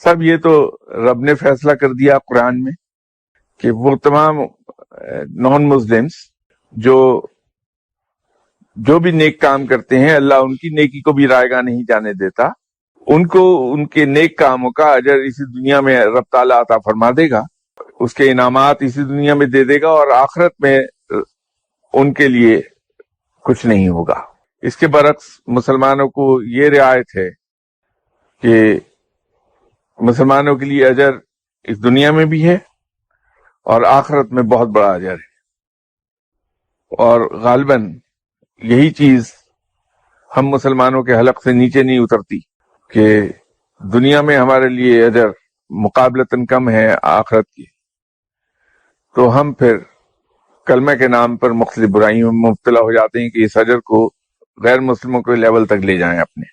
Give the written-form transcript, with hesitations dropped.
سب یہ تو رب نے فیصلہ کر دیا قرآن میں کہ وہ تمام نان مسلمس جو بھی نیک کام کرتے ہیں، اللہ ان کی نیکی کو بھی رائے گاہ نہیں جانے دیتا، ان کو ان کے نیک کاموں کا اجر اسی دنیا میں رب تعالیٰ عطا فرما دے گا، اس کے انعامات اسی دنیا میں دے دے گا، اور آخرت میں ان کے لیے کچھ نہیں ہوگا۔ اس کے برعکس مسلمانوں کو یہ رعایت ہے کہ مسلمانوں کے لیے اجر اس دنیا میں بھی ہے اور آخرت میں بہت بڑا اجر ہے، اور غالباً یہی چیز ہم مسلمانوں کے حلق سے نیچے نہیں اترتی کہ دنیا میں ہمارے لیے اجر مقابلتاً کم ہے آخرت کی، تو ہم پھر کلمہ کے نام پر مختلف برائیوں میں مبتلا ہو جاتے ہیں کہ اس اجر کو غیر مسلموں کے لیول تک لے جائیں اپنے۔